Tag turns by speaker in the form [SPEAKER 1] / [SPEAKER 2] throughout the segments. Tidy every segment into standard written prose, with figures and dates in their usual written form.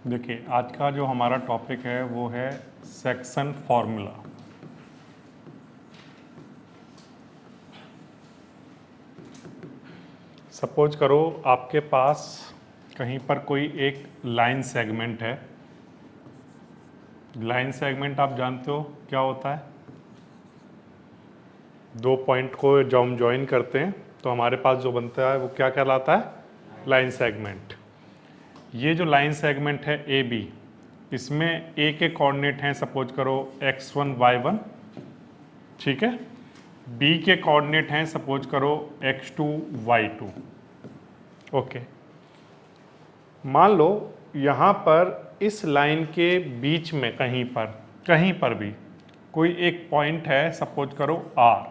[SPEAKER 1] देखिए, आज का जो हमारा टॉपिक है वो है सेक्शन फॉर्मूला। सपोज करो आपके पास कहीं पर कोई एक लाइन सेगमेंट है। लाइन सेगमेंट आप जानते हो क्या होता है? दो पॉइंट को जब हम ज्वाइन करते हैं तो हमारे पास जो बनता है वो क्या कहलाता है? Line segment. ये जो लाइन सेगमेंट है ए बी, इसमें ए के कोऑर्डिनेट हैं सपोज करो x1 y1, ठीक है। बी के कोऑर्डिनेट हैं सपोज करो x2 y2। ओके, मान लो यहाँ पर इस लाइन के बीच में कहीं पर भी कोई एक पॉइंट है सपोज करो r,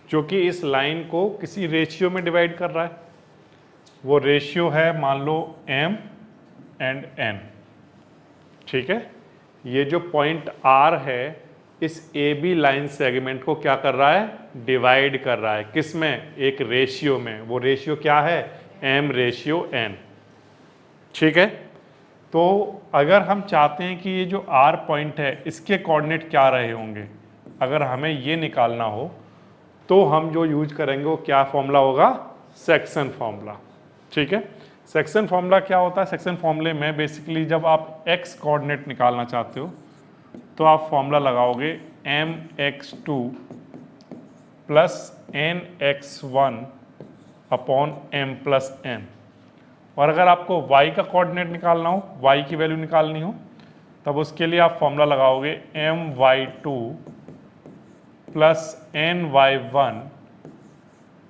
[SPEAKER 1] जो कि इस लाइन को किसी रेशियो में डिवाइड कर रहा है। वो रेशियो है मान लो m एंड n, ठीक है। ये जो पॉइंट R है इस ए बी लाइन सेगमेंट को क्या कर रहा है? डिवाइड कर रहा है। किस में? एक रेशियो में। वो रेशियो क्या है? m/n, ठीक है। तो अगर हम चाहते हैं कि ये जो R पॉइंट है इसके कोऑर्डिनेट क्या रहे होंगे, अगर हमें ये निकालना हो तो हम जो यूज करेंगे वो क्या फॉर्मूला होगा? सेक्शन फॉर्मूला, ठीक है। सेक्शन फॉर्मूला क्या होता है? सेक्शन फॉर्मूले में बेसिकली जब आप x कोऑर्डिनेट निकालना चाहते हो तो आप फॉर्मूला लगाओगे mx2 plus nx1 upon m+n। और अगर आपको y का कोऑर्डिनेट निकालना हो, y की वैल्यू निकालनी हो, तब उसके लिए आप फॉर्मूला लगाओगे my2 plus ny1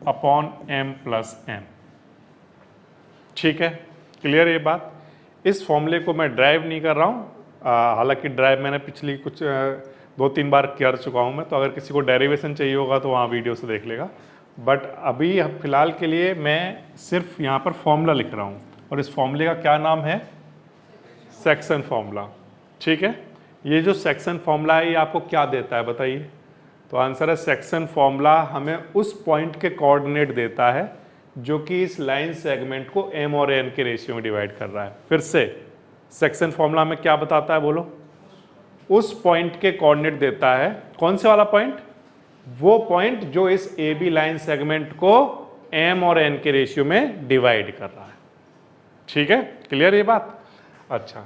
[SPEAKER 1] upon m+n, ठीक है। क्लियर ये बात? इस फॉर्मूले को मैं ड्राइव नहीं कर रहा हूँ, हालांकि ड्राइव मैंने पिछली कुछ 2-3 बार कर चुका हूँ मैं, तो अगर किसी को डेरिवेशन चाहिए होगा तो वहाँ वीडियो से देख लेगा। बट अभी फिलहाल के लिए मैं सिर्फ यहाँ पर फॉर्मूला लिख रहा हूँ, और इस फॉर्मूले का क्या नाम है? सेक्शन फॉर्मूला, ठीक है। ये जो सेक्शन फॉर्मूला है ये आपको क्या देता है बताइए? तो आंसर है सेक्शन फॉर्मूला हमें उस पॉइंट के कोऑर्डिनेट देता है जो कि इस लाइन सेगमेंट को m और n के रेशियो में डिवाइड कर रहा है। फिर से सेक्शन फॉर्मूला में क्या बताता है बोलो? उस पॉइंट के कोऑर्डिनेट देता है। कौन से वाला पॉइंट? वो पॉइंट जो इस ए बी लाइन सेगमेंट को m और n के रेशियो में डिवाइड कर रहा है, ठीक है। क्लियर ये बात? अच्छा,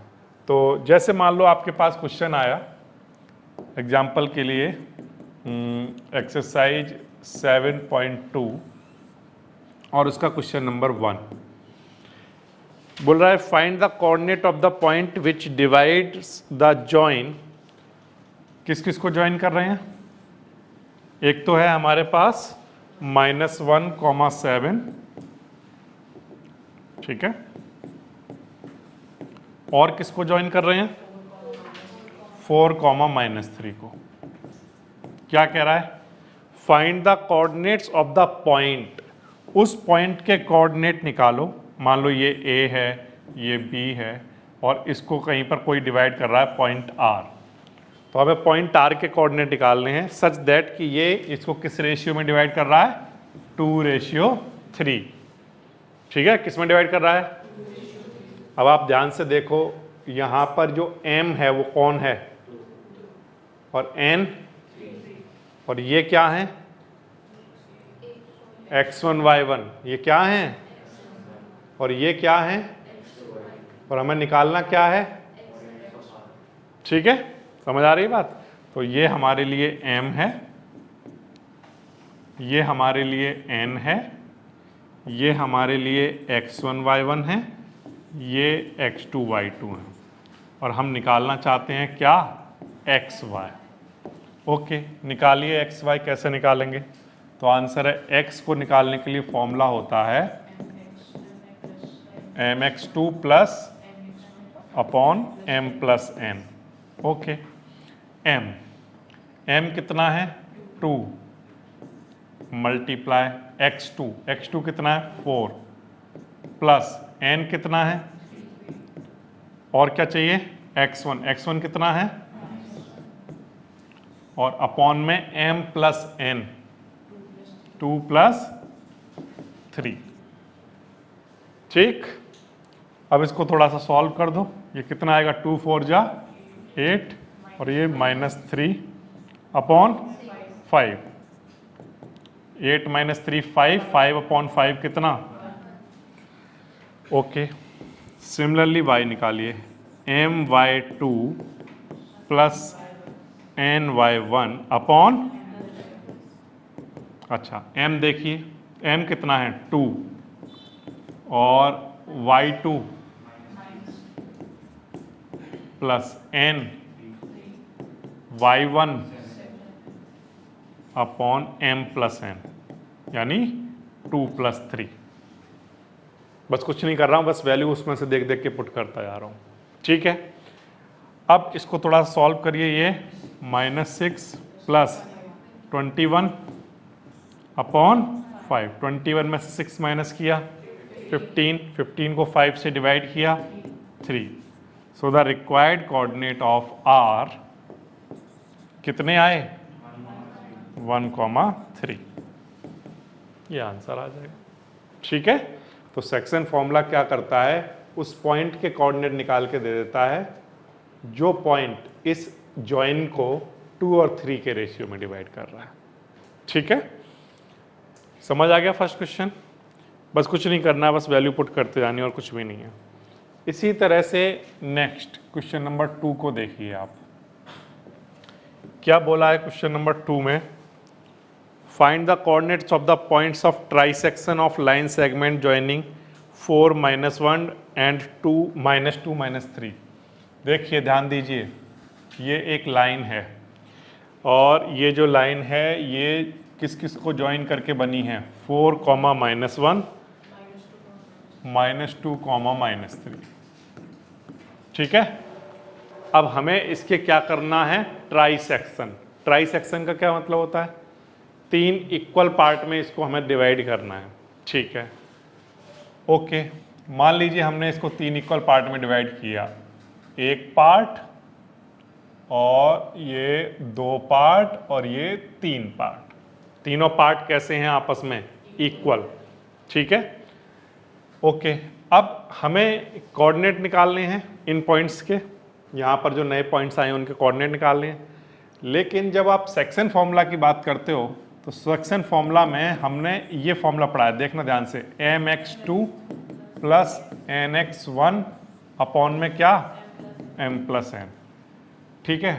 [SPEAKER 1] तो जैसे मान लो आपके पास क्वेश्चन आया एग्जाम्पल के लिए, एक्सरसाइज 7.2 और उसका क्वेश्चन नंबर 1 बोल रहा है find the coordinate of the point which divides the join. किस किस को ज्वाइन कर रहे हैं? एक तो है हमारे पास -1,7, ठीक है। और किसको ज्वाइन कर रहे हैं? 4,-3 को। क्या कह रहा है? Find the coordinates of the point. उस पॉइंट के कोऑर्डिनेट निकालो। मान लो ये A है, ये B है, और इसको कहीं पर कोई डिवाइड कर रहा है पॉइंट R। तो हमें पॉइंट R के कोऑर्डिनेट निकालने हैं सच दैट कि ये इसको किस रेशियो में डिवाइड कर रहा है? 2:3, ठीक है। किस में डिवाइड कर रहा है? अब आप ध्यान से देखो, यहाँ पर जो M है वो कौन है? और N, और ये क्या है? x1 y1, ये क्या है? और ये क्या है? और हमें निकालना क्या है? ठीक है, समझ आ रही बात? तो ये हमारे लिए m है, ये हमारे लिए n है, ये हमारे लिए x1 y1 है, ये x2 y2 है, और हम निकालना चाहते हैं क्या? xy। ओके, निकालिए xy। कैसे निकालेंगे? तो आंसर है x को निकालने के लिए फॉर्मूला होता है mx2 plus upon m+n। Okay, m कितना है? 2 मल्टीप्लाई x2 कितना है? 4 प्लस n कितना है? और क्या चाहिए? x1 कितना है? और अपॉन में m+n, 2 + 3, ठीक। अब इसको थोड़ा सा सॉल्व कर दो, ये कितना आएगा, 2 4 जा 8 और ये -3 अपॉन 5, 8 - 3 5, 5 अपॉन 5 कितना, ओके। सिमिलरली y निकालिए, my2 प्लस ny1 अपॉन, अच्छा m देखिए, m कितना है 2 और y2 plus n y1 upon m plus n, यानी 2 + 3। बस कुछ नहीं कर रहा हूँ, बस वैल्यू उसमें से देख देख के पुट करता जा रहा हूँ, ठीक है। अब इसको थोड़ा सॉल्व करिए, ये -6 प्लस 21 अपॉन 5, 21 में से 6 माइनस किया 15, 15 को 5 से डिवाइड किया 3। सो the required coordinate of r कितने आए, 1,3। ये आंसर आ जाएगा, ठीक है। तो सेक्शन फॉर्मूला क्या करता है, उस पॉइंट के कोऑर्डिनेट निकाल के दे देता है जो पॉइंट इस जॉइन को 2 और 3 के रेशियो में डिवाइड कर रहा है, ठीक है। समझ आ गया फर्स्ट क्वेश्चन, बस कुछ नहीं करना, बस वैल्यू पुट करते जानी और कुछ भी नहीं है। इसी तरह से नेक्स्ट क्वेश्चन नंबर 2 को देखिए आप, क्या बोला है क्वेश्चन नंबर 2 में, find the coordinates of the points of trisection of line segment joining 4 - 1 and 2 - 3। देखिए ध्यान दीजिए, ये एक लाइन है और ये जो लाइन है ये किस किस को ज्वाइन करके बनी है, 4, -1 -2, -3, ठीक है। अब हमें इसके क्या करना है, ट्राइसेक्शन। ट्राइसेक्शन का क्या मतलब होता है, 3 इक्वल पार्ट में इसको हमें डिवाइड करना है, ठीक है। ओके, मान लीजिए हमने इसको 3 इक्वल पार्ट में डिवाइड किया, एक पार्ट और ये 2 पार्ट और ये 3 पार्ट। तीनों पार्ट कैसे हैं आपस में, इक्वल, ठीक है। ओके, अब हमें कोऑर्डिनेट निकालने हैं इन पॉइंट्स के, यहाँ पर जो नए पॉइंट्स आए हैं उनके कोऑर्डिनेट निकालने हैं। लेकिन जब आप सेक्शन फॉर्मूला की बात करते हो तो सेक्शन फॉर्मूला में हमने ये फॉर्मूला पढ़ा है, देखना ध्यान से, mx2 प्लस nx1 अपॉन में क्या, m प्लस n, ठीक है।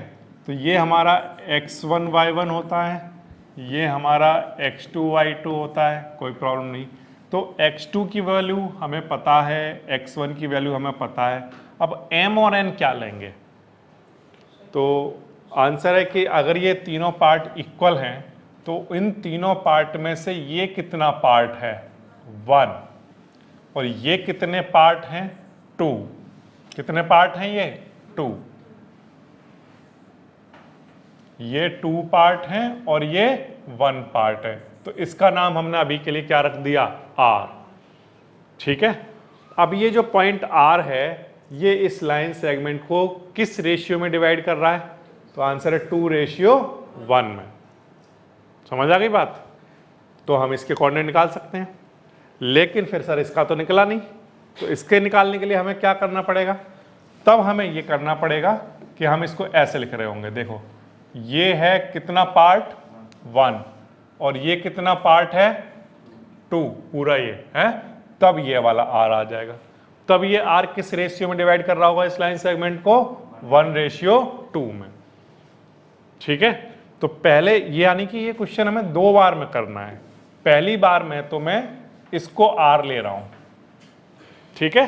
[SPEAKER 1] तो ये हमारा x1 y1 होता है, ये हमारा x2 y2 होता है, कोई प्रॉब्लम नहीं। तो x2 की वैल्यू हमें पता है, x1 की वैल्यू हमें पता है। अब m और n क्या लेंगे, तो आंसर है कि अगर ये तीनों पार्ट इक्वल हैं तो इन तीनों पार्ट में से ये कितना पार्ट है, 1, और ये कितने पार्ट हैं, 2। कितने पार्ट हैं ये, 2। ये 2 पार्ट हैं और ये 1 पार्ट है, तो इसका नाम हमने अभी के लिए क्या रख दिया, R, ठीक है। अब ये जो पॉइंट R है ये इस लाइन सेगमेंट को किस रेशियो में डिवाइड कर रहा है, तो आंसर है 2:1 में। समझ आ गई बात। तो हम इसके कोऑर्डिनेट निकाल सकते हैं, लेकिन फिर सर इसका तो निकला नहीं, तो इसके निकालने के लिए हमें क्या करना पड़ेगा, तब हमें ये करना पड़ेगा कि हम इसको ऐसे लिख रहे होंगे, देखो ये है कितना पार्ट, 1, और ये कितना पार्ट है, 2, पूरा ये है, तब ये वाला R आ जाएगा। तब ये R किस रेशियो में डिवाइड कर रहा होगा इस लाइन सेगमेंट को, 1:2 में, ठीक है। तो पहले ये, यानी कि ये क्वेश्चन हमें 2 बार में करना है। पहली बार में तो मैं इसको R ले रहा हूं, ठीक है,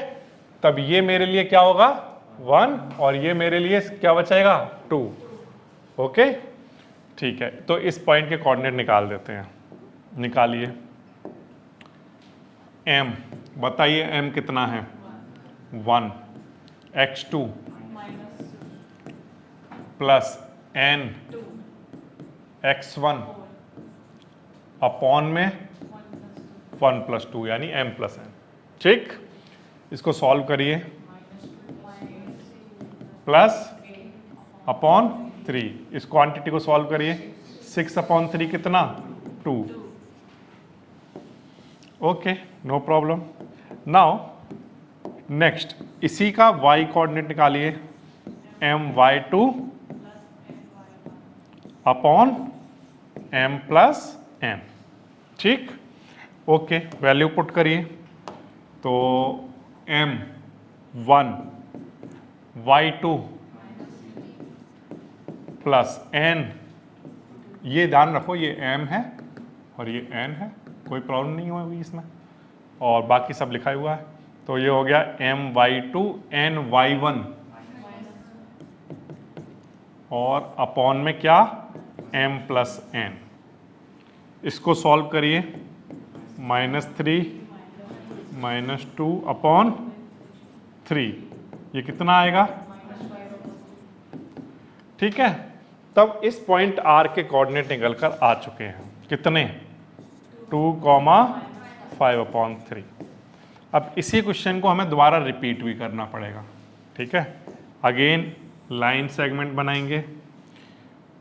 [SPEAKER 1] तब ये मेरे लिए क्या होगा, 1, और ये मेरे लिए क्या बचेगा, 2। ओके, ठीक है। तो इस पॉइंट के कोऑर्डिनेट निकाल देते हैं, निकालिए। m बताइए, m कितना है, 1, x2 plus n x1 upon में 1 + 2 यानी m + n, ठीक। इसको सॉल्व करिए, प्लस अपॉन 3, इस क्वांटिटी को सॉल्व करिए, 6/3 कितना, 2। Okay, no problem. Now next इसी का y कोऑर्डिनेट निकालिए, my2 अपॉन m+n। ठीक, ओके, वैल्यू पुट करिए। तो m1 y2 प्लस n, ये ध्यान रखो ये m है और ये n है, कोई प्रॉब्लम नहीं होगी इसमें, और बाकी सब लिखा हुआ है। तो ये हो गया my2 ny1 और अपॉन में क्या m+n। इसको सॉल्व करिए, -3 -2 अपॉन 3, ये कितना आएगा? ठीक है, तब इस पॉइंट R के कोऑर्डिनेट निकल कर आ चुके हैं, कितने? 2,5/3। अब इसी क्वेश्चन को हमें दोबारा रिपीट भी करना पड़ेगा। ठीक है, अगेन लाइन सेगमेंट बनाएंगे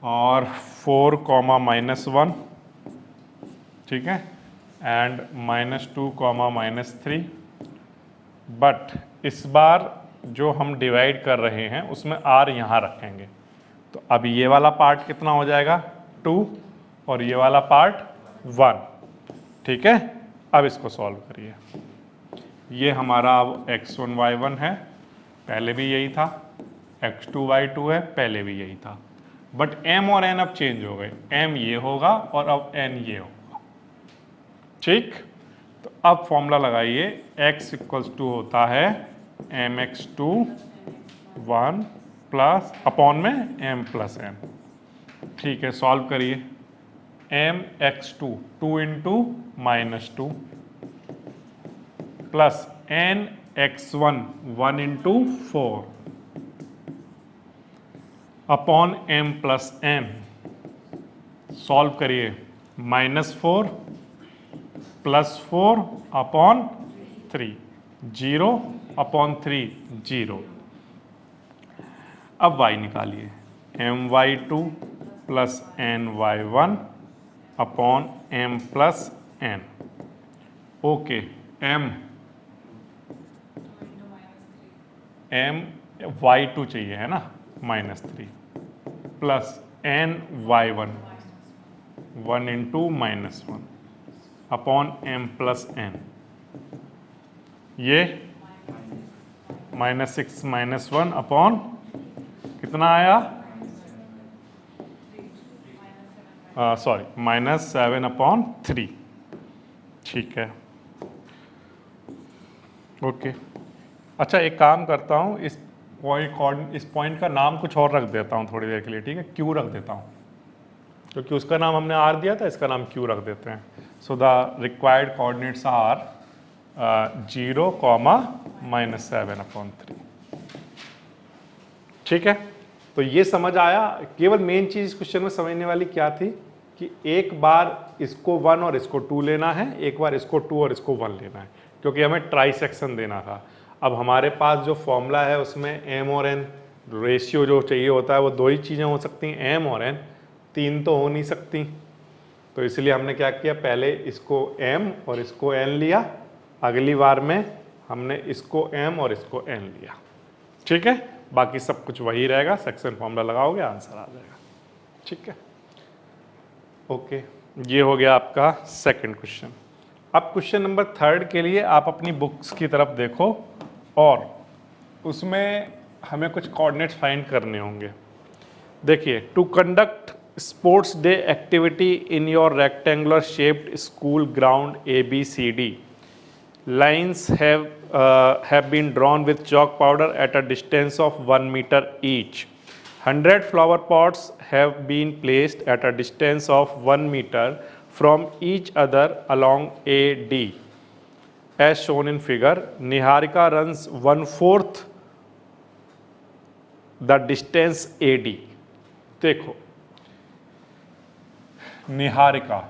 [SPEAKER 1] और 4, -1, ठीक है, एंड -2, -3। बट इस बार जो हम डिवाइड कर रहे हैं उसमें R यहाँ रखेंगे। तो अब ये वाला पार्ट कितना हो जाएगा? 2 और ये वाला पार्ट 1। ठीक है, अब इसको सॉल्व करिए। ये हमारा अब x1 y1 है, पहले भी यही था, x2 y2 है, पहले भी यही था, बट m और n अब चेंज हो गए, m ये होगा और अब n ये होगा। ठीक, तो अब फॉर्मूला लगाइए, x = होता है mx2 1 प्लस अपॉन में m+n। ठीक है, सॉल्व करिए, mx2 2 × -2 plus nx1 1 × 4 upon m+n। Solve करिए, -4 +4 अपॉन 3, 0/3 0। अब y निकालिए, my2 plus ny1 upon m+n। Okay, y2 चाहिए है ना, -3 प्लस ny1 1 × -1 अपॉन m+n। ये -6 -1 अपॉन कितना आया? सॉरी, -7/3। ठीक है, ओके। अच्छा, एक काम करता हूँ, इस पॉइंट का नाम कुछ और रख देता हूँ थोड़ी देर के लिए। ठीक है, Q रख देता हूँ, क्योंकि उसका नाम हमने R दिया था, इसका नाम Q रख देते हैं। So the required coordinates are 0, -7/3। ठीक है, तो ये समझ आया। केवल मेन चीज़ इस क्वेश्चन में समझने वाली क्या थी कि एक बार इसको 1 और इसको 2 लेना है, एक बार इसको 2 और इसको 1 लेना है, क्योंकि हमें ट्राई सेक्शन देना था। अब हमारे पास जो फॉर्मूला है उसमें m और n रेशियो जो चाहिए होता है वो 2 ही चीज़ें हो सकती हैं, m और n, 3 तो हो नहीं सकती। तो इसलिए हमने क्या किया, पहले इसको m और इसको n लिया, अगली बार में हमने इसको m और इसको n लिया। ठीक है, बाकी सब कुछ वही रहेगा, सेक्शन फॉर्मूला लगाओगे आंसर आ जाएगा। ठीक है, ओके, ये हो गया आपका सेकंड क्वेश्चन। अब क्वेश्चन नंबर 3 के लिए आप अपनी बुक्स की तरफ देखो और उसमें हमें कुछ कोऑर्डिनेट्स फाइंड करने होंगे। देखिए, to conduct sports day activity in your rectangular shaped school ground ABCD, lines have been drawn with chalk powder at a distance of 1 meter each. 100 flower pots have been placed at a distance of 1 meter from each other along AD. As shown in figure, Niharika runs 1/4 the distance AD. देखो, निहारिका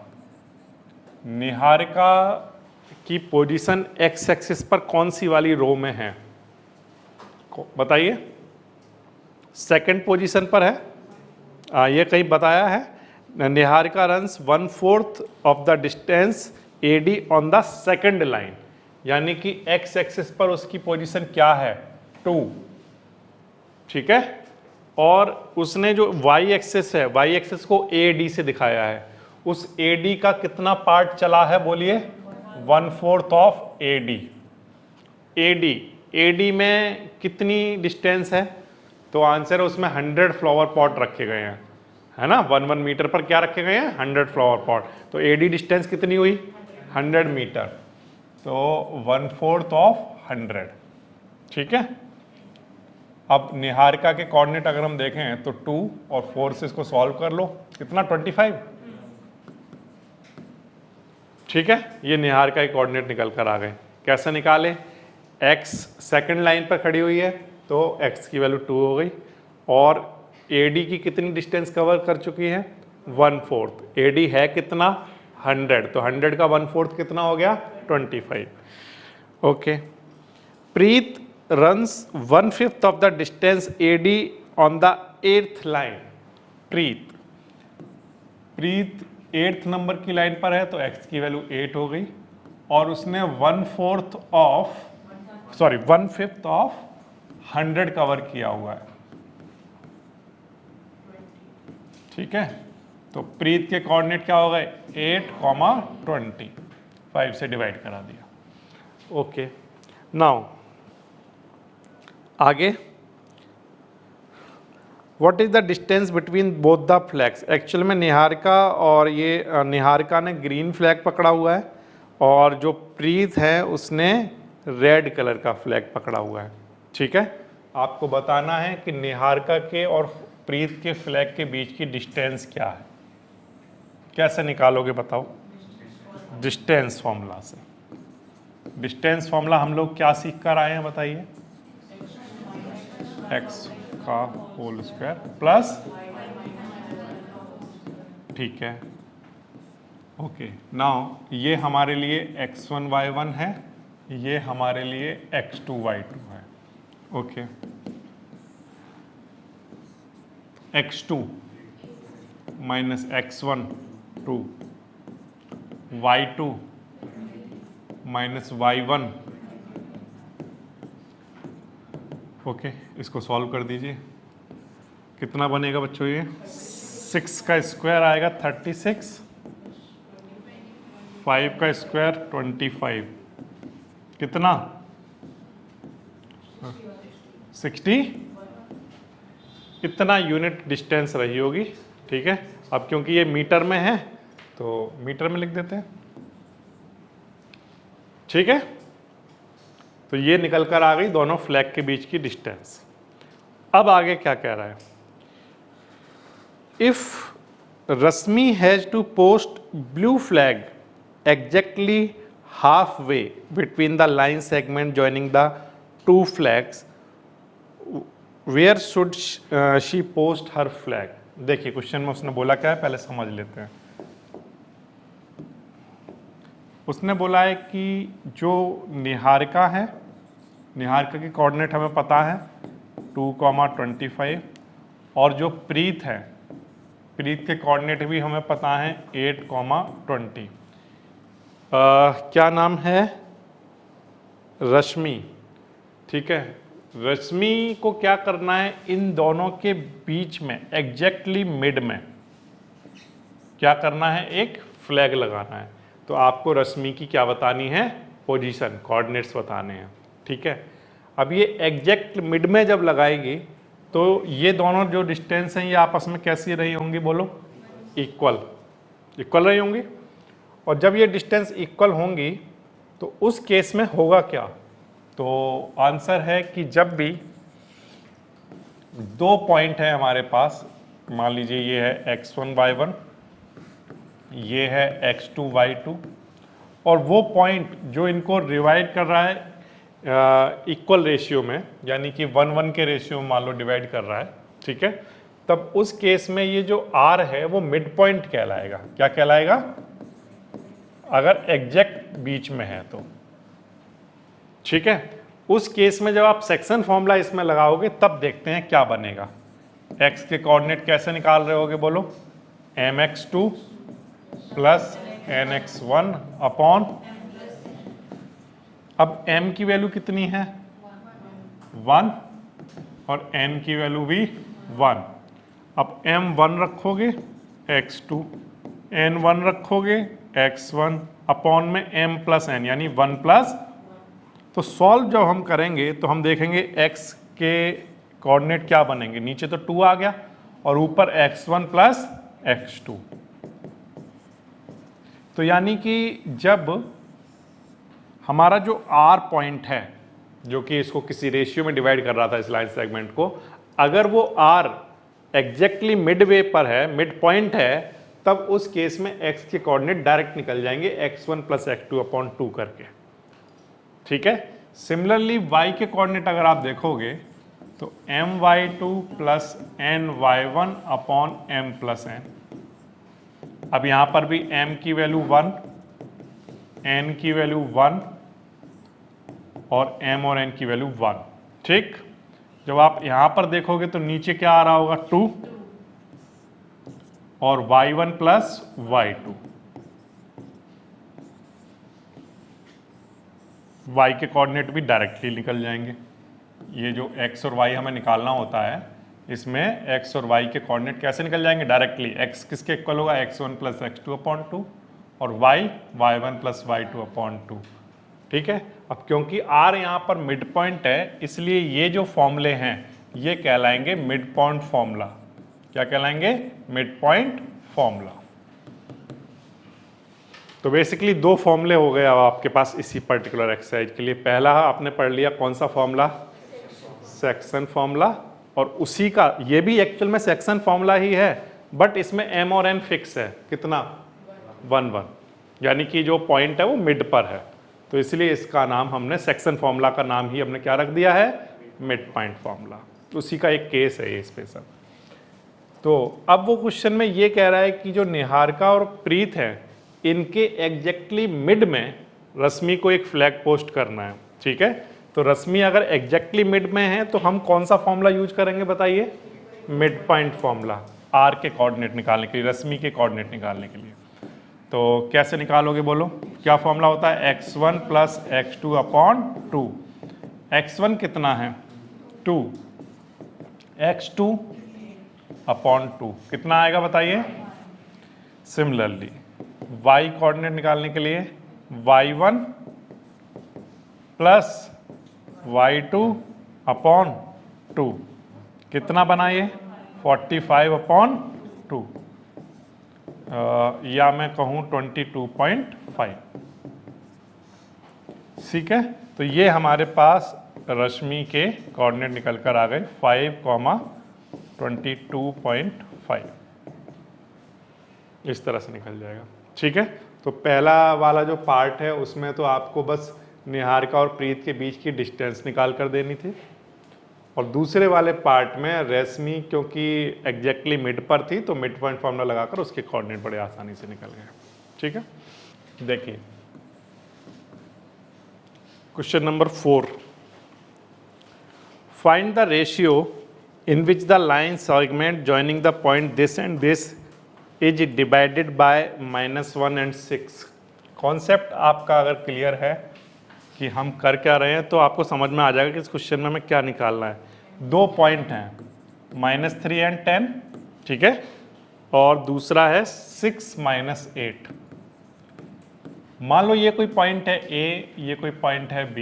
[SPEAKER 1] की position x axis पर कौन सी वाली रो में है बताइए? Second position पर है, ये कहीं बताया है? Niharika runs 1/4 of the distance AD on the second line. यानी कि एक्स एक्सिस पर उसकी पोजीशन क्या है 2, ठीक है। और उसने जो वाई एक्सिस है, वाई एक्सिस को ए डी से दिखाया है, उस ए डी का कितना पार्ट चला है बोलिए 1/4 of A D. A D में कितनी डिस्टेंस है, तो आंसर है उसमें 100 फ्लावर पॉट रखे गए हैं, है ना। 1 मीटर पर क्या रखे गए हैं 100 फ्लावर पॉट। तो ए डी डिस्टेंस कितनी हुई 100 मीटर, तो 1/4 ऑफ 100, ठीक है। अब निहारिका के कोऑर्डिनेट अगर हम देखें तो 2 और 4 से इसको सॉल्व कर लो, कितना 25, ठीक है। ये निहारिका के कोऑर्डिनेट निकल कर आ गए। कैसे निकाले, x सेकंड लाइन पर खड़ी हुई है तो x की वैल्यू 2 हो गई, और AD की कितनी डिस्टेंस कवर कर चुकी है 1/4। AD है कितना 100, तो 100 का 1/4 कितना हो गया 25। Okay, Preet runs 1/5 of the distance AD on the 8th line। Preet 8th number की लाइन पर है तो x की वैल्यू 8 हो गई, और उसने 1/5 ऑफ 100 कवर किया हुआ है, ठीक है। तो प्रीत के कोऑर्डिनेट क्या हो गए 8, 20, 5 से डिवाइड करा दिया। ओके, नाउ आगे, what is the distance between both the flags. Actual में निहारिका और ये निहारिका ने ग्रीन फ्लैग पकड़ा हुआ है, और जो प्रीत है उसने रेड कलर का फ्लैग पकड़ा हुआ है, ठीक है। आपको बताना है कि निहारिका के और प्रीत के फ्लैग के बीच की डिस्टेंस क्या है। कैसे निकालोगे बताओ, डिस्टेंस फॉर्मूला से। डिस्टेंस फॉर्मूला हम लोग क्या सीख कर आए हैं बताइए, x का होल स्क्वायर प्लस, ठीक है। ओके, नाउ ये हमारे लिए x1 y1 है, ये हमारे लिए x2 y2 है। Okay, x2 minus x1 2, y2 minus y1। Okay, इसको सॉल्व कर दीजिए, कितना बनेगा बच्चों ये 6 का स्क्वायर आएगा 36, 5 का स्क्वायर 25, कितना 60, इतना यूनिट डिस्टेंस रही होगी, ठीक है। अब क्योंकि ये मीटर में है तो मीटर में लिख देते हैं, ठीक है। तो ये निकल कर आ गई दोनों फ्लैग के बीच की डिस्टेंस। अब आगे क्या कह रहा है, if Rashmi has to post blue flag exactly half way between the line segment joining the 2 flags, where should she post her flag. देखिए क्वेश्चन में उसने बोला क्या है, पहले समझ लेते हैं। उसने बोला है कि जो निहारिका है, निहारिका की कोऑर्डिनेट हमें पता है 2, 25, और जो प्रीत है, प्रीत के कोऑर्डिनेट भी हमें पता है 8, 20। क्या नाम है, रश्मि, ठीक है। रश्मि को क्या करना है, इन दोनों के बीच में एग्जैक्टली मिड में क्या करना है, एक फ्लैग लगाना है। तो आपको रश्मि की क्या बतानी है, पोजीशन, कोऑर्डिनेट्स बताने हैं, ठीक है। अब ये एग्जैक्ट मिड में जब लगाएगी तो ये दोनों जो डिस्टेंस हैं ये आपस में कैसी रही होंगी बोलो, इक्वल रही होंगी। और जब ये डिस्टेंस इक्वल होंगी तो उस केस में होगा क्या, तो आंसर है कि जब भी 2 पॉइंट है हमारे पास, मान लीजिए ये है x1 y1, ये है x2 y2, और वो पॉइंट जो इनको डिवाइड कर रहा है इक्वल रेशियो में, यानी कि 1:1 के रेशियो में मान लो डिवाइड कर रहा है, ठीक है। तब उस केस में ये जो r है वो मिड पॉइंट कहलाएगा। क्या कहलाएगा, अगर एग्जैक्ट बीच में है तो, ठीक है। उस केस में जब आप सेक्शन फॉर्मूला इसमें लगाओगे तब देखते हैं क्या बनेगा। x के कोऑर्डिनेट कैसे निकाल रहे होगे बोलो, mx2 प्लस nx1 अपॉन अब m की वैल्यू कितनी है 1 और n की वैल्यू भी 1। अब m1 रखोगे x2, n1 रखोगे x1 अपॉन में m प्लस n यानी 1 प्लस। तो सॉल्व जब हम करेंगे तो हम देखेंगे x के कोऑर्डिनेट क्या बनेंगे, नीचे तो 2 आ गया और ऊपर x1 प्लस x2। तो यानी कि जब हमारा जो r पॉइंट है जो कि इसको किसी रेशियो में डिवाइड कर रहा था इस लाइन सेगमेंट को, अगर वो r एग्जैक्टली मिड वे पर है, मिड पॉइंट है, तब उस केस में x के कोऑर्डिनेट डायरेक्ट निकल जाएंगे x1 प्लस x2 अपॉन 2 करके। ठीक है। सिमिलरली y के कोऑर्डिनेट अगर आप देखोगे तो my2 plus ny1 upon m plus n। अब यहां पर भी m की वैल्यू 1, n की वैल्यू 1 और m और n की वैल्यू 1। ठीक। जब आप यहां पर देखोगे तो नीचे क्या आ रहा होगा 2 और y1 प्लस y2। y के कोऑर्डिनेट भी डायरेक्टली निकल जाएंगे। ये जो x और y हमें निकालना होता है, इसमें x और y के कोऑर्डिनेट कैसे निकल जाएंगे डायरेक्टली। x किसके इक्वल होगा x1 प्लस x2 अपॉन 2 और y y1 plus y2 upon 2। ठीक है। अब क्योंकि r यहाँ पर मिड पॉइंट है, इसलिए ये जो फॉर्मूले हैं ये कहलाएंगे मिड पॉइंट फॉर्मूला। क्या कहलाएंगे, मिड पॉइंट फॉर्मूला। तो बेसिकली दो फॉर्मूले हो गए अब आपके पास इसी पर्टिकुलर एक्सरसाइज के लिए। पहला आपने पढ़ लिया कौन सा फॉर्मूला, सेक्शन फॉर्मूला, और उसी का ये भी एक्चुअल में सेक्शन फॉर्मूला ही है, बट इसमें m और n फिक्स है। कितना, 1 1, यानी कि जो पॉइंट है वो मिड पर है, तो इसलिए इसका नाम हमने सेक्शन फॉर्मूला का नाम ही हमने क्या रख दिया है, मिड पॉइंट फॉर्मूला। उसी का एक केस है ये स्पेशल। तो अब वो क्वेश्चन में ये कह रहा है कि जो निहारिका और प्रीत है इनके एग्जैक्टली मिड में रश्मि को एक फ्लैग पोस्ट करना है। ठीक है। तो रश्मि अगर एग्जैक्टली मिड में है तो हम कौन सा फॉर्मूला यूज करेंगे बताइए, मिड पॉइंट फॉर्मूला, आर के कोऑर्डिनेट निकालने के लिए, रश्मि के कोऑर्डिनेट निकालने के लिए। तो कैसे निकालोगे बोलो, क्या फॉर्मूला होता है, x1 plus x2 upon 2। x1 कितना है 2, x2 अपॉन 2 कितना आएगा बताइए। सिमिलरली y कोऑर्डिनेट निकालने के लिए y1 प्लस y2 अपॉन 2 कितना बना ये 45 अपॉन 2, या मैं कहूँ 22.5। ठीक है। तो ये हमारे पास रश्मि के कोऑर्डिनेट निकल कर आ गए 5, 22.5, इस तरह से निकल जाएगा। ठीक है। तो पहला वाला जो पार्ट है उसमें तो आपको बस निहारिका और प्रीत के बीच की डिस्टेंस निकाल कर देनी थी, और दूसरे वाले पार्ट में रश्मि क्योंकि एग्जैक्टली मिड पर थी तो मिड पॉइंट फॉर्मूला लगाकर उसके कोऑर्डिनेट बड़े आसानी से निकल गए। ठीक है। देखिए question number 4, find the ratio in which the line segment joining the point this and this is divided by -1 and 6। Concept आपका अगर क्लियर है कि हम कर क्या रहे हैं तो आपको समझ में आ जाएगा कि इस क्वेश्चन में हमें क्या निकालना है। दो पॉइंट हैं, -3 and 10, ठीक है, और दूसरा है 6 - 8। मान लो ये कोई पॉइंट है A, ये कोई पॉइंट है B,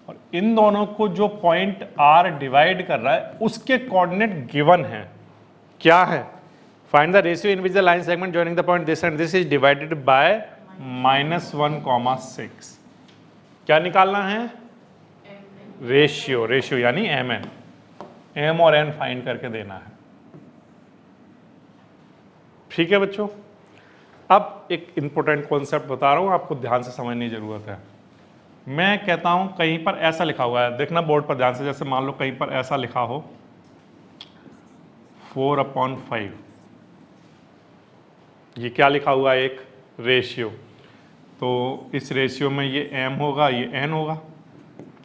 [SPEAKER 1] और इन दोनों को जो पॉइंट R डिवाइड कर रहा है उसके कोऑर्डिनेट गिवन है। क्या है, find the ratio in which the line segment joining the point this and this is divided by -1, 6। क्या निकालना है, रेशियो, रेशियो यानी mn, m और n फाइंड करके देना है। ठीक है बच्चों। अब एक इंपॉर्टेंट कॉन्सेप्ट बता रहा हूं, आपको ध्यान से समझने की जरूरत है। मैं कहता हूं कहीं पर ऐसा लिखा हुआ है, देखना बोर्ड पर ध्यान से, जैसे मान लो कहीं पर ऐसा लिखा हो 4/5, ये क्या लिखा हुआ है, एक रेशियो। तो इस रेशियो में ये m होगा, ये n होगा,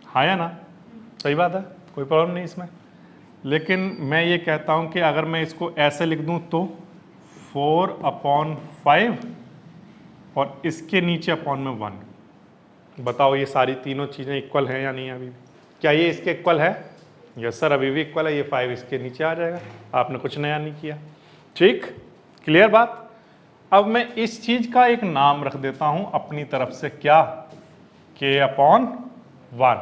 [SPEAKER 1] हाँ या ना, सही बात है, कोई प्रॉब्लम नहीं इसमें। लेकिन मैं ये कहता हूं कि अगर मैं इसको ऐसे लिख दूं तो 4/5 और इसके नीचे अपॉन में 1, बताओ ये सारी तीनों चीज़ें इक्वल हैं या नहीं अभी भी? क्या ये इसके इक्वल है? यस सर, अभी भी इक्वल है। ये 5 इसके नीचे आ जाएगा, आपने कुछ नया नहीं किया। ठीक, क्लियर बात। अब मैं इस चीज का एक नाम रख देता हूं अपनी तरफ से, क्या? k/1।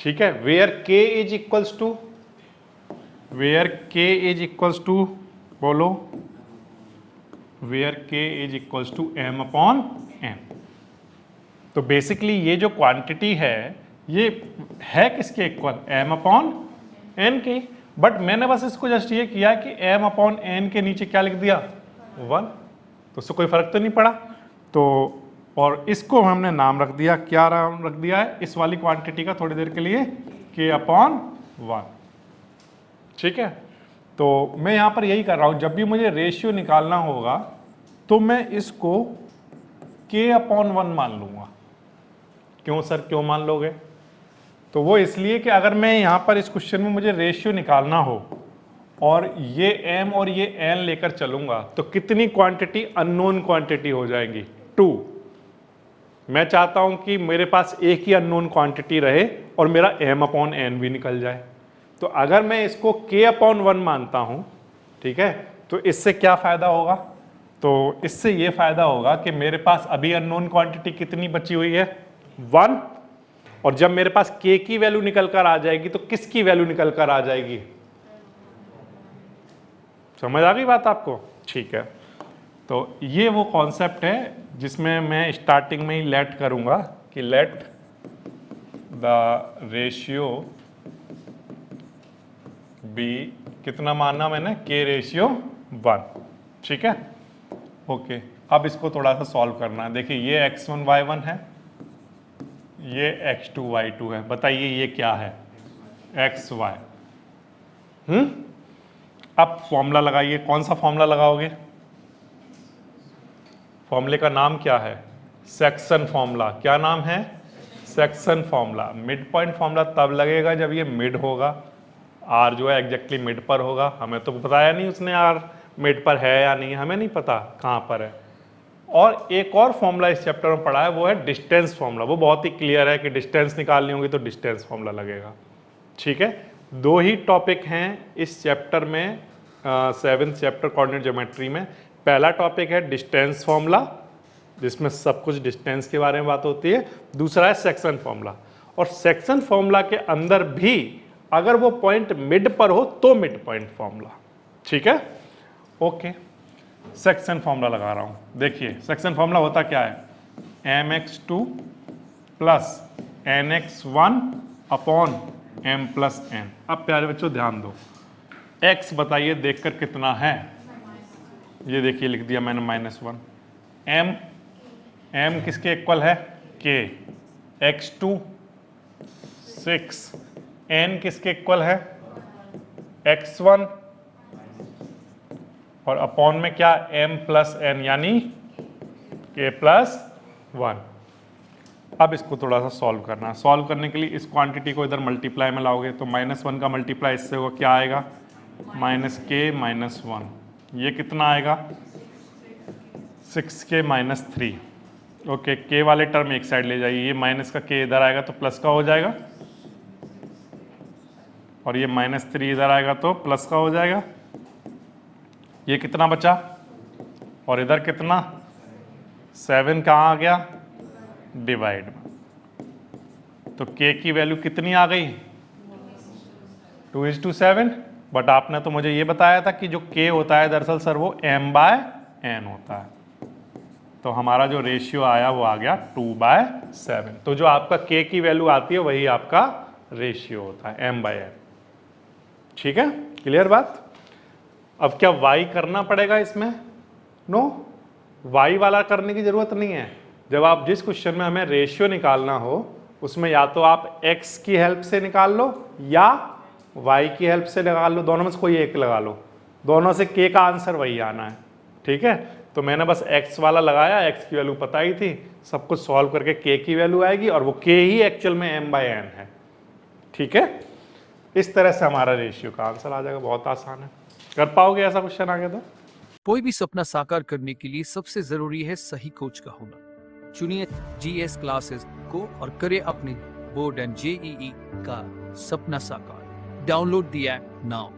[SPEAKER 1] ठीक है, where k is equals to, where k is equals to, बोलो, where k is equals to m/n। तो बेसिकली ये जो क्वांटिटी है ये है किसके इक्वल? m/n के। बट मैंने बस इसको जस्ट ये किया कि m/n के नीचे क्या लिख दिया? 1। तो उससे कोई फर्क तो नहीं पड़ा। तो और इसको हमने नाम रख दिया, क्या नाम रख दिया है इस वाली क्वांटिटी का थोड़ी देर के लिए? k/1। ठीक है, तो मैं यहां पर यही कर रहा हूं, जब भी मुझे रेशियो निकालना होगा तो मैं इसको k/1 मान लूंगा। क्यों सर, क्यों मान लोगे? तो वो इसलिए कि अगर मैं यहां पर इस क्वेश्चन में मुझे रेशियो निकालना हो और ये m और ये n लेकर चलूंगा तो कितनी क्वांटिटी अननोन क्वांटिटी हो जाएंगी? 2। मैं चाहता हूं कि मेरे पास एक ही अननोन क्वांटिटी रहे और मेरा m/n भी निकल जाए। तो अगर मैं इसको k/1 मानता हूं, ठीक है, तो इससे क्या फायदा होगा? तो इससे ये फायदा होगा कि मेरे पास अभी अननोन क्वांटिटी कितनी बची हुई है? 1। और जब मेरे पास k की वैल्यू निकल कर आ जाएगी तो किसकी वैल्यू निकल कर आ जाएगी? समझ आ गई बात आपको? ठीक है, तो ये वो कॉन्सेप्ट है जिसमें मैं स्टार्टिंग में ही लेट करूंगा कि लेट द रेशियो बी, कितना मानना मैंने? k/1। ठीक है, ओके। अब इसको थोड़ा सा सॉल्व करना है। देखिए ये x1 y1 है, ये x2 y2 है। बताइए ये क्या है? xy। अब फॉर्मूला लगाइए। कौन सा फॉर्मूला लगाओगे? फॉर्मूले का नाम क्या है? Section formula. क्या नाम है? Section formula. Mid point formula तब लगेगा जब ये मिड होगा, r जो है एग्जैक्टली मिड पर होगा। हमें तो बताया नहीं उसने r मिड पर है या नहीं, हमें नहीं पता कहाँ पर है। और एक और फॉर्मूला इस चैप्टर में पढ़ा है, वो है डिस्टेंस फॉर्मूला। वो बहुत ही क्लियर है कि डिस्टेंस निकालनी होगी तो डिस्टेंस फॉर्मूला लगेगा। ठीक है, 2 ही टॉपिक हैं इस चैप्टर में, 7th चैप्टर कोऑर्डिनेट ज्योमेट्री में। पहला टॉपिक है डिस्टेंस फॉर्मूला, जिसमें सब कुछ डिस्टेंस के बारे में बात होती है। दूसरा है सेक्शन फॉर्मूला। और सेक्शन फॉर्मूला के अंदर भी अगर वो पॉइंट मिड पर हो तो मिड पॉइंट फॉर्मूला। ठीक है, ओके। सेक्शन फॉर्मूला लगा रहा हूं। देखिए सेक्शन फॉर्मूला होता क्या है? mx2 plus nx1 upon m plus n। अब प्यारे बच्चों ध्यान दो, x बताइए देखकर कितना है? ये देखिए लिख दिया मैंने -1। m किसके इक्वल है? k। x2 6। n किसके इक्वल है? x1। और अपॉन में क्या? m प्लस n यानी k+1। अब इसको थोड़ा सा सॉल्व करना है। सॉल्व करने के लिए इस क्वांटिटी को इधर मल्टीप्लाई में लाओगे तो -1 का मल्टीप्लाई इससे होगा, क्या आएगा? -k-1। ये कितना आएगा? 6k-3। ओके, k वाले टर्म एक साइड ले जाइए। ये माइनस का k इधर आएगा तो प्लस का हो जाएगा, और ये -3 इधर आएगा तो प्लस का हो जाएगा। ये कितना बचा? और इधर कितना? 7 कहाँ आ गया? डिवाइड में। तो k की वैल्यू कितनी आ गई? 2:7। बट आपने तो मुझे ये बताया था कि जो k होता है दरअसल सर वो m/n होता है। तो हमारा जो रेशियो आया वो आ गया 2/7। तो जो आपका k की वैल्यू आती है वही आपका रेशियो होता है, m/n। ठीक है, क्लियर बात? अब क्या y करना पड़ेगा इसमें? नो, y वाला करने की जरूरत नहीं है। जब आप जिस क्वेश्चन में हमें रेशियो निकालना हो उसमें या तो आप x की हेल्प से निकाल लो या y की हेल्प से निकाल लो, दोनों में से कोई एक लगा लो। दोनों से k का आंसर वही आना है। ठीक है, तो मैंने बस x वाला लगाया, x की वैल्यू पता ही थी, सब कुछ सॉल्व करके k की वैल्यू आएगी और वो k ही एक्चुअल में m/n है। ठीक है, इस तरह से हमारा रेशियो का आंसर आ जाएगा। बहुत आसान है, कर पाओगे ऐसा क्वेश्चन आगे तो?
[SPEAKER 2] कोई भी सपना साकार करने के लिए सबसे जरूरी है सही कोच का होना। चुनिए GS क्लासेस को और करें अपने बोर्ड एंड JEE का सपना साकार। Download the app now.